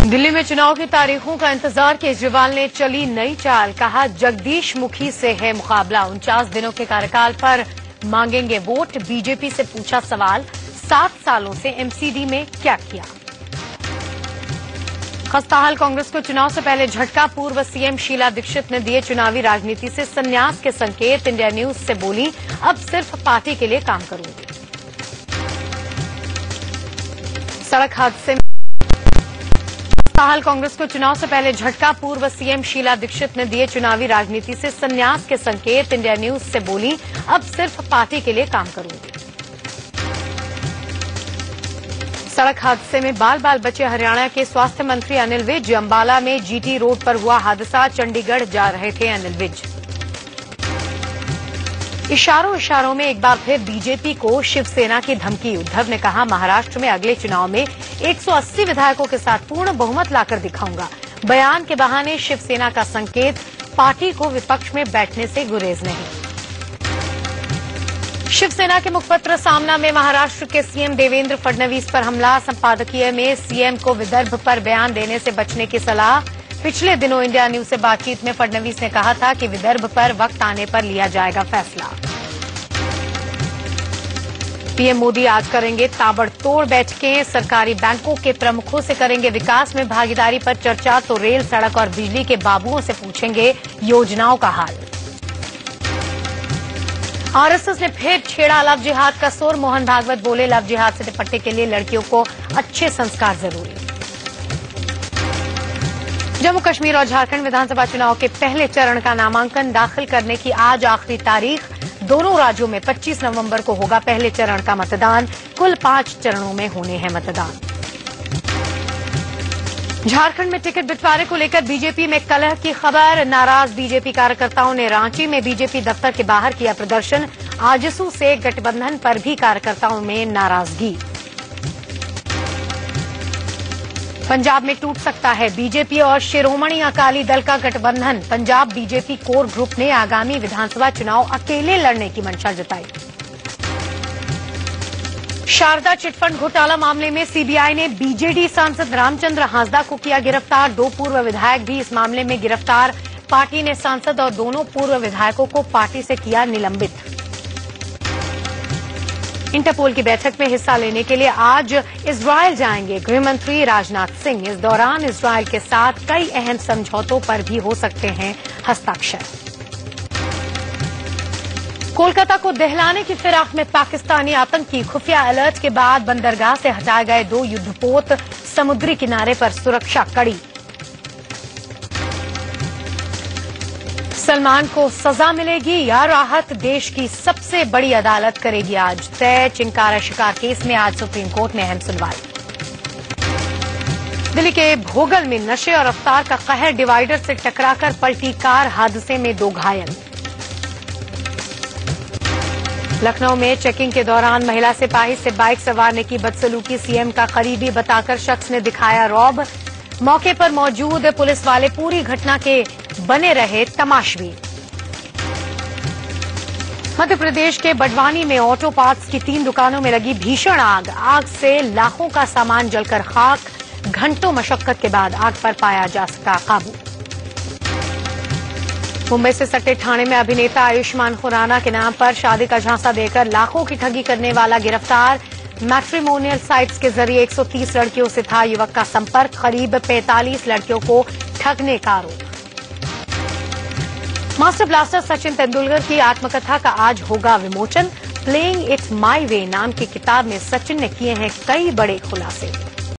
दिल्ली में चुनाव की तारीखों का इंतजार, केजरीवाल ने चली नई चाल। कहा जगदीश मुखी से है मुकाबला, 49 दिनों के कार्यकाल पर मांगेंगे वोट। बीजेपी से पूछा सवाल, 7 सालों से एमसीडी में क्या किया। खस्ताहाल कांग्रेस को चुनाव से पहले झटका, पूर्व सीएम शीला दीक्षित ने दिए चुनावी राजनीति से संन्यास के संकेत। इंडिया न्यूज से बोली, अब सिर्फ पार्टी के लिए काम करूंगी। सड़क हादसे में खस्ताहाल कांग्रेस को चुनाव से पहले झटका, पूर्व सीएम शीला दीक्षित ने दिए चुनावी राजनीति से संन्यास के संकेत। इंडिया न्यूज से बोली, अब सिर्फ पार्टी के लिए काम करूंगी। सड़क हादसे में बाल बाल बचे हरियाणा के स्वास्थ्य मंत्री अनिल विज। अंबाला में जीटी रोड पर हुआ हादसा, चंडीगढ़ जा रहे थे अनिल विज। इशारों में एक बार फिर बीजेपी को शिवसेना की धमकी। उद्धव ने कहा, महाराष्ट्र में अगले चुनाव में 180 विधायकों के साथ पूर्ण बहुमत लाकर दिखाऊंगा। बयान के बहाने शिवसेना का संकेत, पार्टी को विपक्ष में बैठने से गुरेज नहीं। शिवसेना के मुखपत्र सामना में महाराष्ट्र के सीएम देवेंद्र फडणवीस पर हमला। संपादकीय में सीएम को विदर्भ पर बयान देने से बचने की सलाह। पिछले दिनों इंडिया न्यूज से बातचीत में फडणवीस ने कहा था कि विदर्भ पर वक्त आने पर लिया जाएगा फैसला। पीएम मोदी आज करेंगे ताबड़तोड़ बैठकें, सरकारी बैंकों के प्रमुखों से करेंगे विकास में भागीदारी पर चर्चा, तो रेल, सड़क और बिजली के बाबुओं से पूछेंगे योजनाओं का हाल। आरएसएस ने फिर छेड़ा लव जिहाद का सुर। मोहन भागवत बोले, लव जिहाद से निपटने के लिए लड़कियों को अच्छे संस्कार जरूरी। जम्मू कश्मीर और झारखंड विधानसभा चुनाव के पहले चरण का नामांकन दाखिल करने की आज आखिरी तारीख। दोनों राज्यों में 25 नवंबर को होगा पहले चरण का मतदान। कुल 5 चरणों में होने हैं मतदान। झारखंड में टिकट बंटवारे को लेकर बीजेपी में कलह की खबर। नाराज बीजेपी कार्यकर्ताओं ने रांची में बीजेपी दफ्तर के बाहर किया प्रदर्शन। आजसू से गठबंधन पर भी कार्यकर्ताओं में नाराजगी। पंजाब में टूट सकता है बीजेपी और शिरोमणि अकाली दल का गठबंधन। पंजाब बीजेपी कोर ग्रुप ने आगामी विधानसभा चुनाव अकेले लड़ने की मंशा जताई। शारदा चिटफंड घोटाला मामले में सीबीआई ने बीजेडी सांसद रामचंद्र हांसदा को किया गिरफ्तार। 2 पूर्व विधायक भी इस मामले में गिरफ्तार। पार्टी ने सांसद और दोनों पूर्व विधायकों को पार्टी से किया निलंबित। इंटरपोल की बैठक में हिस्सा लेने के लिए आज इजरायल जाएंगे गृहमंत्री राजनाथ सिंह। इस दौरान इजरायल के साथ कई अहम समझौतों पर भी हो सकते हैं हस्ताक्षर। कोलकाता को दहलाने की फिराक में पाकिस्तानी आतंकी। खुफिया अलर्ट के बाद बंदरगाह से हटाए गए 2 युद्धपोत। समुद्री किनारे पर सुरक्षा कड़ी। सलमान को सजा मिलेगी या राहत, देश की सबसे बड़ी अदालत करेगी आज तय। चिंकारा शिकार केस में आज सुप्रीम कोर्ट में अहम सुनवाई। दिल्ली के भोगल में नशे और रफ्तार का कहर, डिवाइडर से टकराकर पलटी कार, हादसे में 2 घायल। लखनऊ में चेकिंग के दौरान महिला सिपाही से बाइक सवारने की बदसलूकी, सीएम का करीबी बताकर शख्स ने दिखाया रौब। मौके पर मौजूद पुलिस वाले पूरी घटना के बने रहे तमाशबीन। मध्य प्रदेश के बड़वानी में ऑटो पार्ट्स की 3 दुकानों में लगी भीषण आग। आग से लाखों का सामान जलकर खाक। घंटों मशक्कत के बाद आग पर पाया जा सका काबू। मुंबई से सटे थाने में अभिनेता आयुष्मान खुराना के नाम पर शादी का झांसा देकर लाखों की ठगी करने वाला गिरफ्तार। मैट्रिमोनियल साइट्स के जरिए 130 लड़कियों से था युवक का संपर्क। करीब 45 लड़कियों को ठगने का आरोप। मास्टर ब्लास्टर सचिन तेंदुलकर की आत्मकथा का आज होगा विमोचन। प्लेइंग इट माई वे नाम की किताब में सचिन ने किए हैं कई बड़े खुलासे।